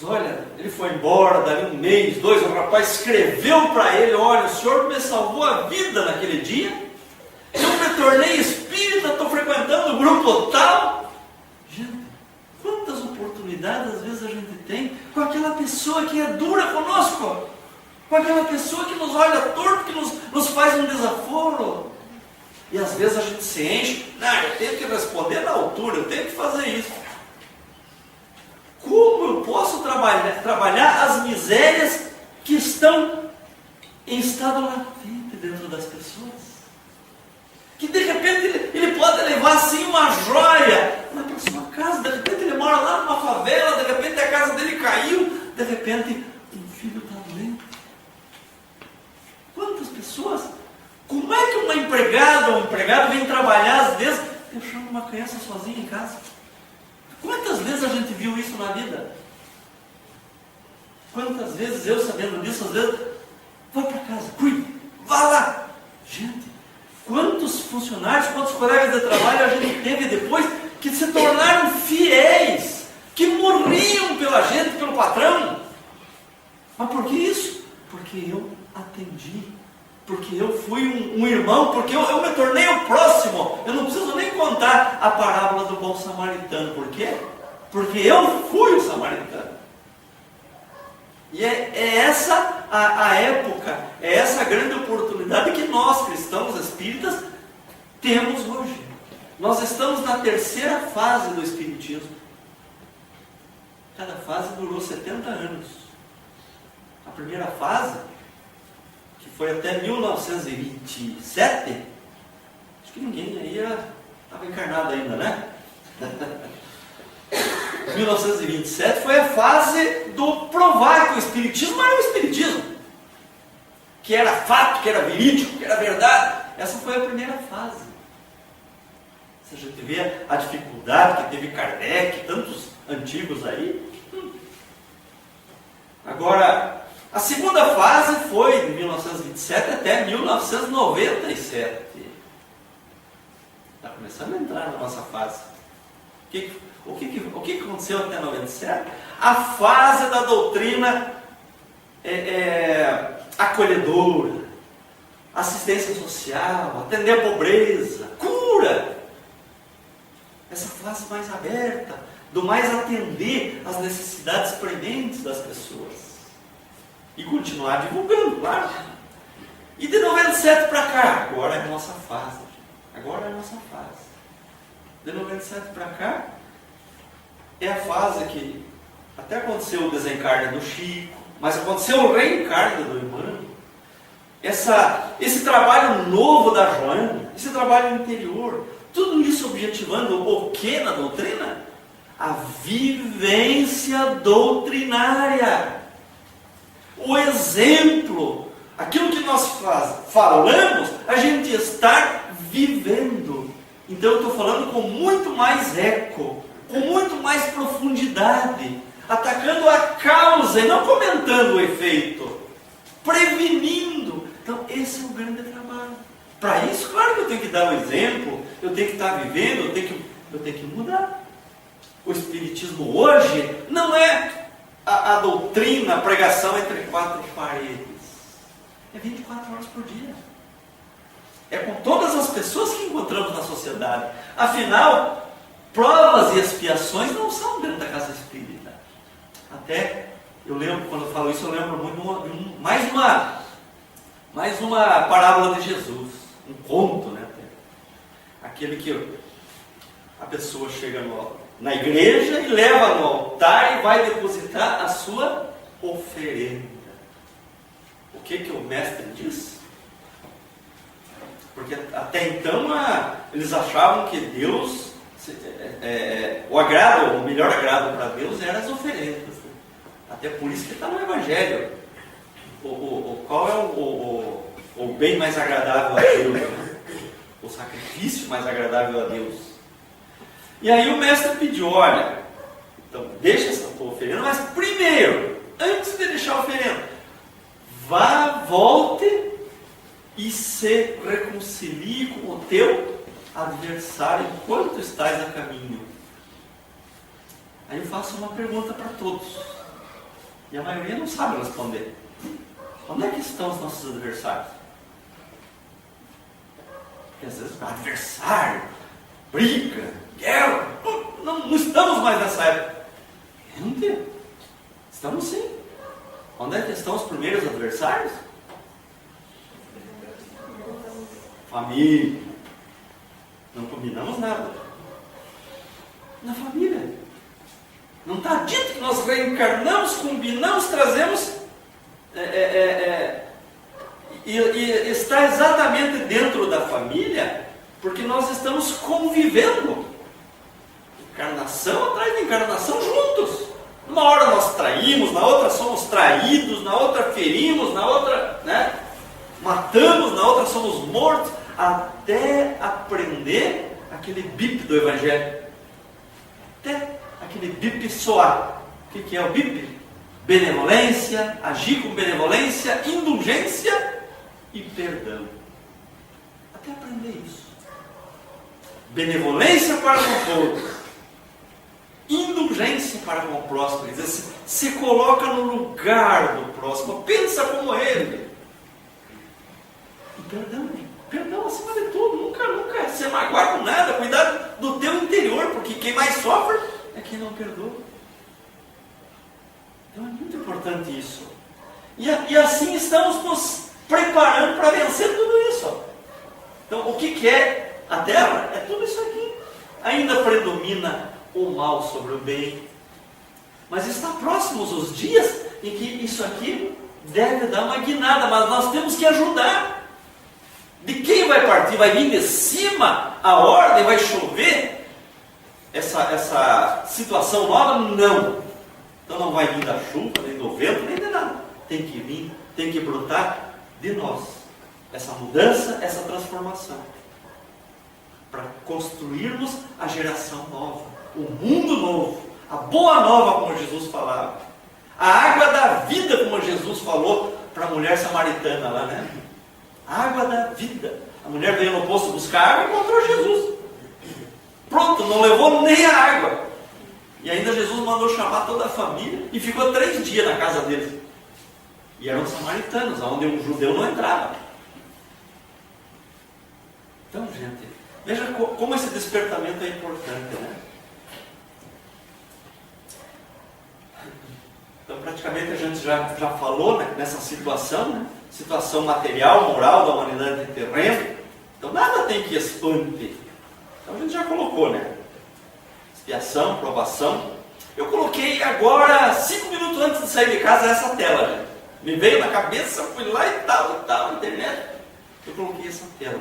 Olha, ele foi embora, dali 1 mês, 2, o rapaz escreveu para ele: olha, o senhor me salvou a vida naquele dia, eu me tornei espírita, estou frequentando o grupo tal. Gente, quantas oportunidades às vezes a gente tem com aquela pessoa que é dura conosco, com aquela pessoa que nos olha torto, que nos faz um desaforo. E às vezes a gente se enche, eu tenho que responder na altura, eu tenho que fazer isso. Como eu posso trabalhar as misérias que estão em estado latente dentro das pessoas? Que de repente ele pode levar assim uma joia lá para sua casa, de repente ele mora lá numa favela, de repente a casa dele caiu, de repente um filho está doente. Quantas pessoas? Como é que uma empregada ou um empregado vem trabalhar às vezes deixando uma criança sozinha em casa? Quantas vezes a gente viu isso na vida? Quantas vezes eu, sabendo disso, às vezes, vai para casa, cuide, vá lá. Gente, quantos funcionários, quantos colegas de trabalho a gente teve depois que se tornaram fiéis, que morriam pela gente, pelo patrão. Mas por que isso? Porque eu atendi. Porque eu fui um irmão, porque eu me tornei o próximo. Eu não preciso nem contar a parábola do bom samaritano. Por quê? Porque eu fui o samaritano. E é essa a época, é essa a grande oportunidade que nós, cristãos espíritas, temos hoje. Nós estamos na 3ª fase do espiritismo. Cada fase durou 70 anos. A primeira fase, que foi até 1927, acho que ninguém aí estava encarnado ainda, né? 1927 foi a fase do provar que o espiritismo era o espiritismo, que era fato, que era verídico, que era verdade. Essa foi a primeira fase. Se a gente vê a dificuldade que teve Kardec, tantos antigos aí. Agora, a segunda fase foi de 1927 até 1997. Está começando a entrar na nossa fase. O que aconteceu até 97? A fase da doutrina acolhedora, assistência social, atender a pobreza, cura. Essa fase mais aberta, do mais atender às necessidades prementes das pessoas. E continuar divulgando, claro. E de 97 para cá, agora é a nossa fase. Agora é a nossa fase. De 97 para cá, é a fase que até aconteceu o desencarne do Chico, mas aconteceu o reencarne do Emmanuel. Esse trabalho novo da Joana, esse trabalho interior, tudo isso objetivando o que na doutrina? A vivência doutrinária. O exemplo, aquilo que nós falamos, a gente está vivendo. Então eu estou falando com muito mais eco, com muito mais profundidade, atacando a causa e não comentando o efeito, prevenindo. Então esse é o grande trabalho. Para isso, claro que eu tenho que dar o exemplo, eu tenho que estar vivendo, eu tenho que mudar. O espiritismo hoje não é a doutrina, a pregação entre 4 paredes. É 24 horas por dia. É com todas as pessoas que encontramos na sociedade. Afinal, provas e expiações não são dentro da casa espírita. Até, eu lembro, quando eu falo isso, eu lembro muito de mais uma parábola de Jesus. Um conto, né? Aquele que a pessoa chega na igreja e leva no altar e vai depositar a sua oferenda. O que o mestre diz? Porque até então eles achavam que Deus, o melhor agrado para Deus eram as oferendas. Né? Até por isso que está no Evangelho. Qual é o bem mais agradável a Deus? Né? O sacrifício mais agradável a Deus. E aí o mestre pediu, olha, então deixa essa tua oferenda, mas primeiro, antes de deixar a oferenda, volte e se reconcilie com o teu adversário enquanto estás a caminho. Aí eu faço uma pergunta para todos, e a maioria não sabe responder. Onde é que estão os nossos adversários? Porque às vezes, adversário, briga, guerra, não estamos mais nessa época. Gente, estamos sim. Onde é que estão os primeiros adversários? Família. Não combinamos nada. Na família. Não está dito que nós reencarnamos, combinamos, trazemos. E está exatamente dentro da família, porque nós estamos convivendo. Encarnação atrás de encarnação juntos. Uma hora nós traímos, na outra somos traídos, na outra ferimos, na outra, né, matamos, na outra somos mortos, até aprender aquele bip do Evangelho. Até aquele bip soar. O que é o bip? Benevolência, agir com benevolência, indulgência e perdão. Até aprender isso. Benevolência para com todos. Indulgência para com o próximo. Quer dizer, se coloca no lugar do próximo. Pensa como ele. E perdão. Perdão acima de tudo. Nunca se magoar com nada. Cuidar do teu interior. Porque quem mais sofre é quem não perdoa. Então é muito importante isso. E assim estamos nos preparando para vencer tudo isso. Então o que é a Terra? É tudo isso aqui. Ainda predomina o mal sobre o bem. Mas está próximos os dias em que isso aqui deve dar uma guinada. Mas nós temos que ajudar. De quem vai partir? Vai vir de cima a ordem? Vai chover? Essa situação nova? Não. Então não vai vir da chuva, nem do vento, nem de nada. Tem que vir, tem que brotar de nós. Essa mudança, essa transformação. Para construirmos a geração nova. O mundo novo. A boa nova, como Jesus falava. A água da vida, como Jesus falou para a mulher samaritana lá, né? A água da vida. A mulher veio no poço buscar água e encontrou Jesus. Pronto, não levou nem a água. E ainda Jesus mandou chamar toda a família e ficou 3 dias na casa deles. E eram samaritanos, onde um judeu não entrava. Então, gente, veja como esse despertamento é importante, né? Então, praticamente a gente já falou, né, nessa situação, né? Situação material, moral da humanidade terrena. Então, nada tem que expande. Então, a gente já colocou, né? Expiação, provação. Eu coloquei agora, 5 minutos antes de sair de casa, essa tela, né? Me veio na cabeça, fui lá e tal, na internet. Eu coloquei essa tela.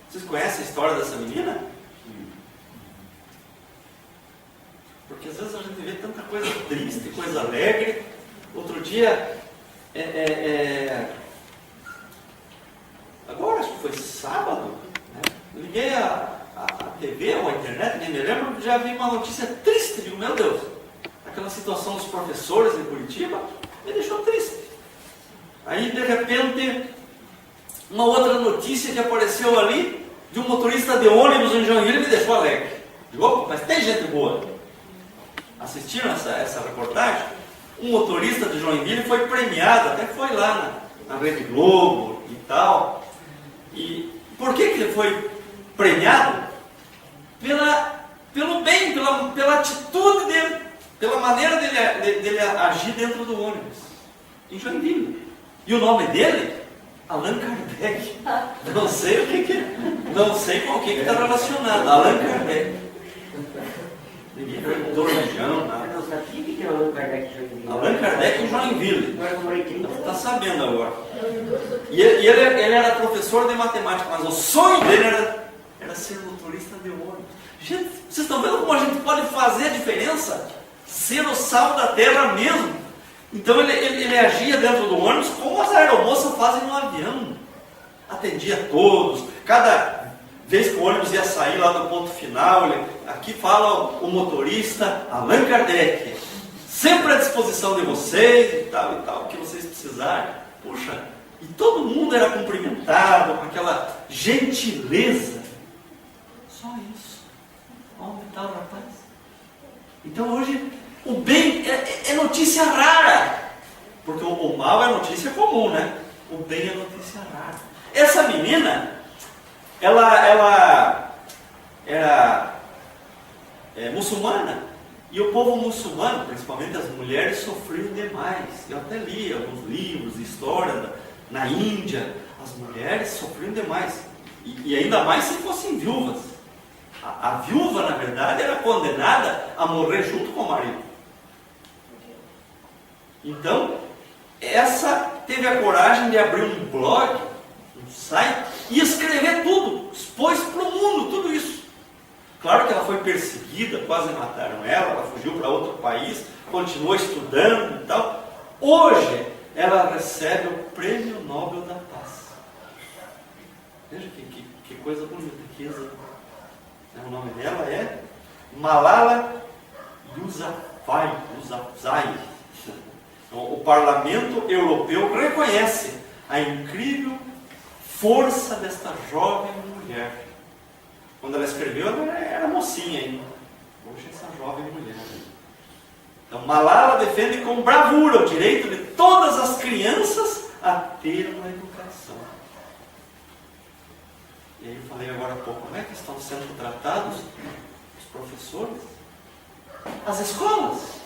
Vocês conhecem a história dessa menina? Porque às vezes a gente vê tanta coisa triste, coisa alegre. Outro dia, agora acho que foi sábado, né? Liguei a TV ou a internet, nem me lembro, já vi uma notícia triste. Digo, meu Deus, aquela situação dos professores em Curitiba me deixou triste. Aí de repente, uma outra notícia que apareceu ali, de um motorista de ônibus em Joinville, me deixou alegre. Digo, opa, mas tem gente boa. Assistiram essa reportagem? Um motorista de Joinville foi premiado, até foi lá na Rede Globo e tal. E por que ele foi premiado? Pelo bem, pela atitude dele, pela maneira dele agir dentro do ônibus, em Joinville. E o nome dele? Allan Kardec. Não sei o não sei com o que está relacionado. Allan Kardec. Ninguém perguntou religião, nada. Eu não sabia que era Allan Kardec em Joinville. Allan Kardec em Joinville. Agora eu morei 30 anos. Está sabendo agora. E ele era professor de matemática, mas o sonho dele era ser motorista de ônibus. Gente, vocês estão vendo como a gente pode fazer a diferença? Ser o sal da terra mesmo. Então ele agia dentro do ônibus como as aeromoças fazem no avião. Atendia todos. Cada vez que o ônibus ia sair lá do ponto final, aqui fala o motorista Allan Kardec. Sempre à disposição de vocês e tal, o que vocês precisarem. Puxa, e todo mundo era cumprimentado com aquela gentileza. Só isso. Onde está o rapaz? Então hoje o bem é notícia rara. Porque o mal é notícia comum, né? O bem é notícia rara. Essa menina, ela era muçulmana. E o povo muçulmano, principalmente as mulheres, sofriam demais. Eu até li alguns livros de história na Índia. As mulheres sofriam demais. E ainda mais se fossem viúvas. A viúva, na verdade, era condenada a morrer junto com o marido. Então, essa teve a coragem de abrir um blog, um site, e escrever tudo. Expôs para o mundo tudo isso. Claro que ela foi perseguida, quase mataram ela fugiu para outro país, continuou estudando e tal. Hoje, ela recebe o Prêmio Nobel da Paz. Veja que coisa bonita, que exemplo. O nome dela é Malala Yousafzai. O Parlamento Europeu reconhece a incrível força desta jovem mulher. Quando ela escreveu, ela era mocinha ainda. Hoje, essa jovem mulher. Então, Malala defende com bravura o direito de todas as crianças a ter uma educação. E aí eu falei agora há pouco, como é que estão sendo tratados os professores? As escolas.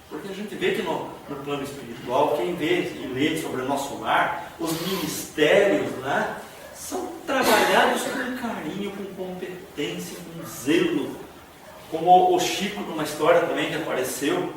Porque a gente vê que no plano espiritual, quem vê e lê sobre o nosso lar, os ministérios, né, são trabalhados com carinho, com competência, com zelo. Como o Chico, numa história também que apareceu,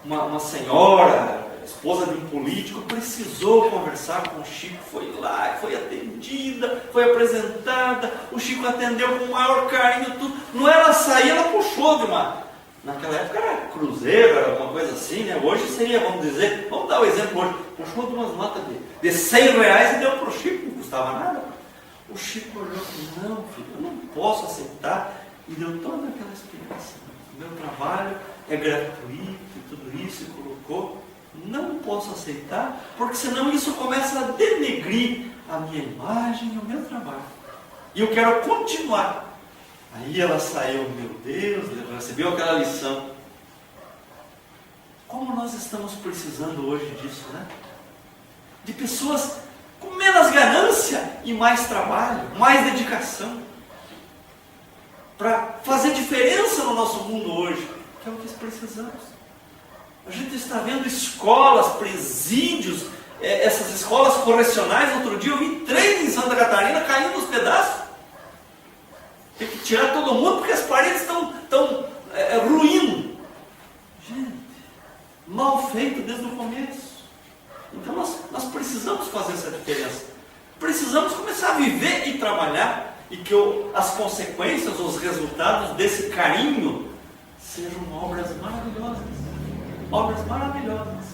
uma senhora, esposa de um político, precisou conversar com o Chico, foi lá, foi atendida, foi apresentada, o Chico atendeu com o maior carinho, tudo. Não era sair, ela puxou de uma... Naquela época era cruzeiro, era alguma coisa assim, né? Hoje seria, vamos dar o exemplo hoje, puxou de umas notas de R$100 e deu para o Chico, não custava nada. O Chico olhou e falou, não filho, eu não posso aceitar, e deu toda aquela explicação. O meu trabalho é gratuito e tudo isso, e colocou, não posso aceitar, porque senão isso começa a denegrir a minha imagem e o meu trabalho. E eu quero continuar. Aí ela saiu, meu Deus, recebeu aquela lição. Como nós estamos precisando hoje disso, né? De pessoas com menos ganância e mais trabalho, mais dedicação. Para fazer diferença no nosso mundo hoje, que é o que precisamos. A gente está vendo escolas, presídios, essas escolas correcionais. Outro dia eu vi 3 em Santa Catarina caindo nos pedaços. Tem que tirar todo mundo porque as paredes estão ruindo. Gente, mal feito desde o começo. Então nós precisamos fazer essa diferença. Precisamos começar a viver e trabalhar. E que as consequências, os resultados desse carinho sejam obras maravilhosas. Obras maravilhosas.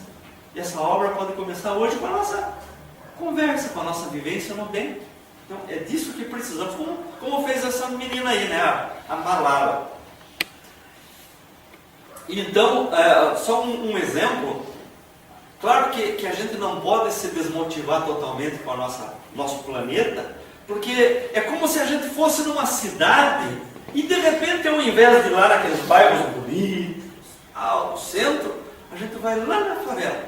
E essa obra pode começar hoje com a nossa conversa, com a nossa vivência no bem. Então, é disso que precisamos, como fez essa menina aí, né? A Malala. Então, só um exemplo. Claro que a gente não pode se desmotivar totalmente com o nosso planeta, porque é como se a gente fosse numa cidade e de repente, ao invés de ir lá naqueles bairros bonitos, ao centro, a gente vai lá na favela.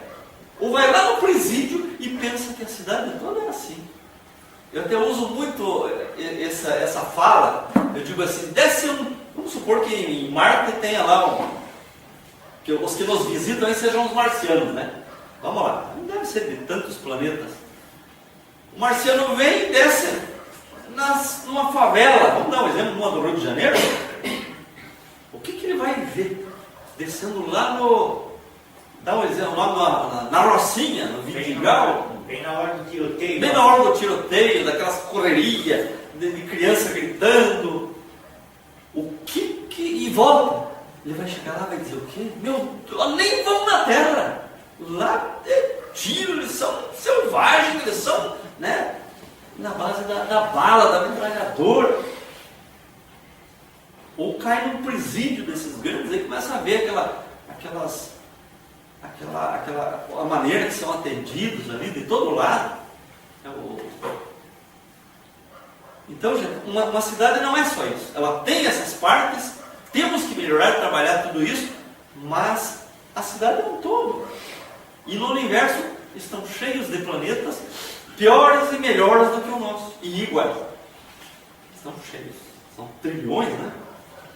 Ou vai lá no presídio e pensa que a cidade toda é assim. Eu até uso muito essa fala. Eu digo assim, vamos supor que em Marte tenha lá que os que nos visitam aí sejam os marcianos, né? Vamos lá, não deve ser de tantos planetas. O marciano vem e desce numa favela, vamos dar um exemplo, numa do Rio de Janeiro. O que ele vai ver? Descendo lá dá um exemplo, lá na Rocinha, no Vidigal. Bem na hora do tiroteio. Bem na hora do tiroteio, daquelas correrias, de criança gritando. E volta. Ele vai chegar lá e vai dizer o quê? Nem vão na terra. Lá é tiro, eles são selvagens, eles são, né? Na base da bala, da metralhadora. Ou cai num presídio desses grandes, aí começa a ver a maneira que são atendidos ali de todo lado. Então, gente, uma cidade não é só isso. Ela tem essas partes, temos que melhorar e trabalhar tudo isso, mas a cidade é um todo. E no universo estão cheios de planetas piores e melhores do que o nosso, e iguais. Estão cheios, são trilhões, né?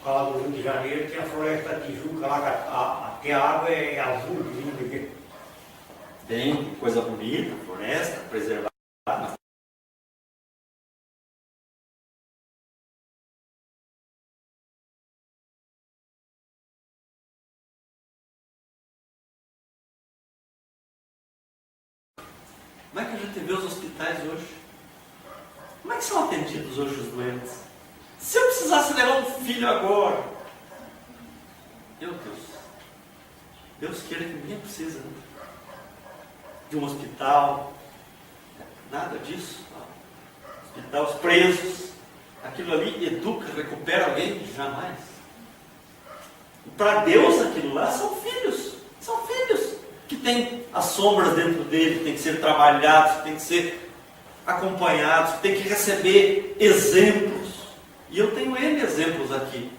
Lá do Rio de Janeiro tem a Floresta Tijuca, lá que a água é azul, linda. Tem coisa bonita, floresta, preservada. Como é que a gente vê os hospitais hoje? Como é que são atendidos hoje os doentes? Se eu precisasse levar um filho agora, meu Deus queira que ninguém precisa, né? De um hospital, nada disso. Hospital, os presos, aquilo ali educa, recupera alguém? Jamais. Para Deus aquilo lá são filhos que têm as sombras dentro dele, que têm que ser trabalhados, que têm que ser acompanhados, que têm que receber exemplos. E eu tenho N exemplos aqui.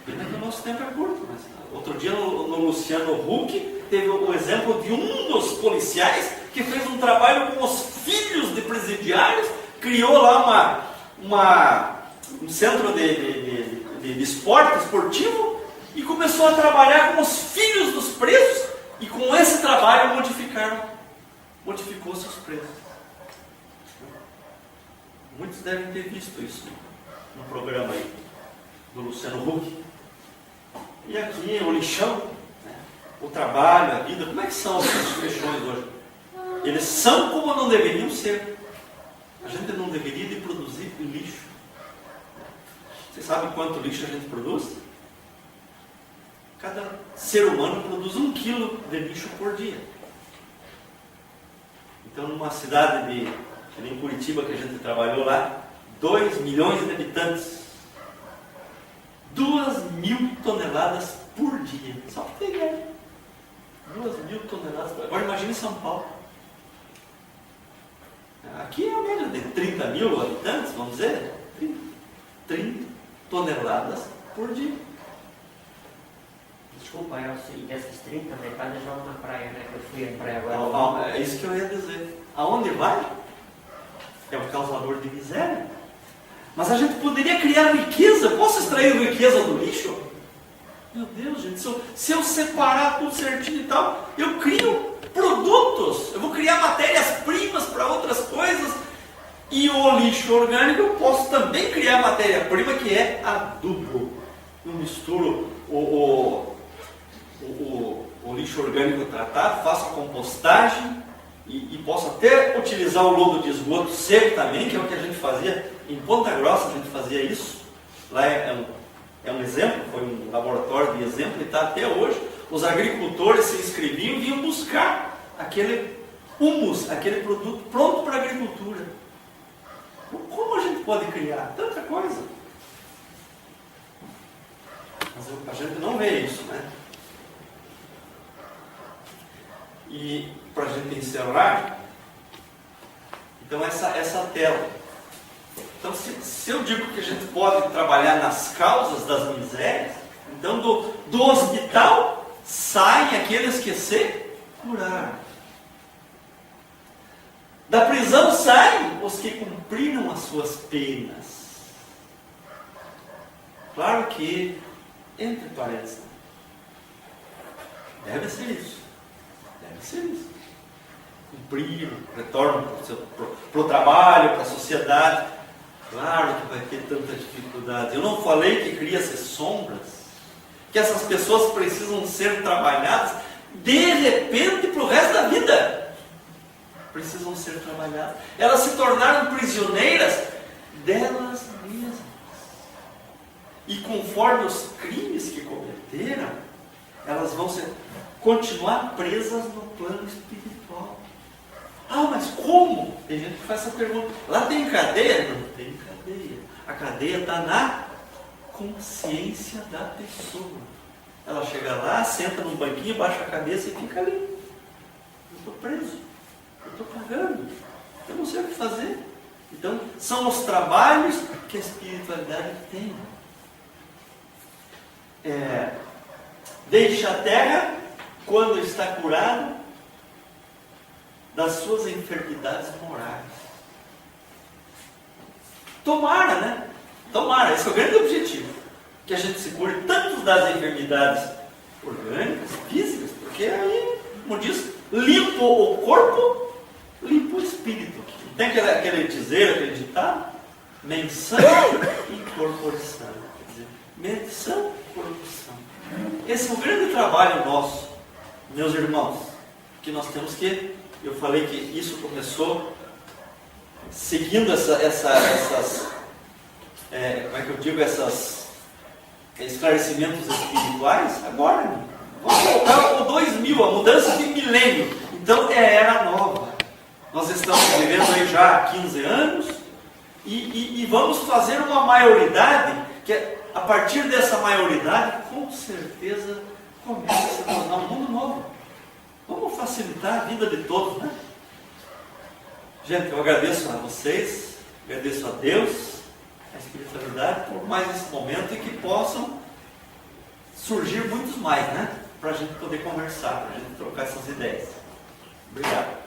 Pena que o nosso tempo é curto, mas outro dia no Luciano Huck teve o exemplo de um dos policiais que fez um trabalho com os filhos de presidiários, criou lá um centro de esporte esportivo e começou a trabalhar com os filhos dos presos, e com esse trabalho modificou-se os presos. Muitos devem ter visto isso no programa aí do Luciano Huck. E aqui o lixão, né? O trabalho, a vida, como é que são os lixões hoje? Eles são como não deveriam ser. A gente não deveria de produzir lixo. Vocês sabem quanto lixo a gente produz? Cada ser humano produz 1 quilo de lixo por dia. Então, numa cidade em Curitiba, que a gente trabalhou lá, 2 milhões de habitantes, 2.000 toneladas por dia. Só para ter ideia. 2.000 toneladas por dia. Agora imagine São Paulo. Aqui é a média de 30 mil habitantes, vamos dizer. 30 toneladas por dia. Desculpa, e dessas 30, metade já vão na praia, né? Eu fui à praia agora. É isso que eu ia dizer. Aonde vai? É o causador de miséria. Mas a gente poderia criar riqueza. Posso extrair riqueza do lixo? Meu Deus, gente, se eu separar tudo certinho e tal, eu crio produtos. Eu vou criar matérias-primas para outras coisas. E o lixo orgânico eu posso também criar matéria-prima, que é adubo. Eu misturo o lixo orgânico tratado, faço a compostagem e posso até utilizar o lodo de esgoto seco também, que é o que a gente fazia em Ponta Grossa. A gente fazia isso. Lá é um exemplo, foi um laboratório de exemplo e está até hoje. Os agricultores se inscreviam e vinham buscar aquele humus, aquele produto pronto para a agricultura. Como a gente pode criar tanta coisa? Mas a gente não vê isso, né? E para a gente encerrar, então essa tela. Então, se eu digo que a gente pode trabalhar nas causas das misérias, então do hospital saem aqueles que se curaram. Da prisão saem os que cumpriram as suas penas. Claro que, entre parênteses, deve ser isso. Deve ser isso. Cumpriram, retornam para o trabalho, para a sociedade. Claro que vai ter tanta dificuldade. Eu não falei que cria-se sombras, que essas pessoas precisam ser trabalhadas de repente para o resto da vida. Precisam ser trabalhadas. Elas se tornaram prisioneiras delas mesmas. E conforme os crimes que cometeram, elas vão continuar presas no plano espiritual. Ah, mas como? Tem gente que faz essa pergunta. Lá tem cadeia? Não tem cadeia. A cadeia está na consciência da pessoa. Ela chega lá, senta num banquinho, baixa a cabeça e fica ali. Eu estou preso. Eu estou pagando. Eu não sei o que fazer. Então, são os trabalhos que a espiritualidade tem. Deixa a terra quando está curado das suas enfermidades morais. Tomara, né? Tomara, esse é o grande objetivo. Que a gente se cure tanto das enfermidades orgânicas, físicas, porque aí, como diz, limpo o corpo, limpo o espírito. Não tem aquele dizer, aquele ditado? Menção e corporação. Quer dizer, menção e corporação. Esse é o grande trabalho nosso, meus irmãos, que nós temos que, eu falei que isso começou seguindo essas como é que eu digo, esses esclarecimentos espirituais, agora, vamos voltar o 2000, a mudança de milênio. Então é a era nova. Nós estamos vivendo aí já há 15 anos e vamos fazer uma maioridade que a partir dessa maioridade, com certeza, começa a se tornar um mundo novo. Vamos facilitar a vida de todos, né? Gente, eu agradeço a vocês, agradeço a Deus, a espiritualidade, por mais esse momento e que possam surgir muitos mais, né? Para a gente poder conversar, para a gente trocar essas ideias. Obrigado.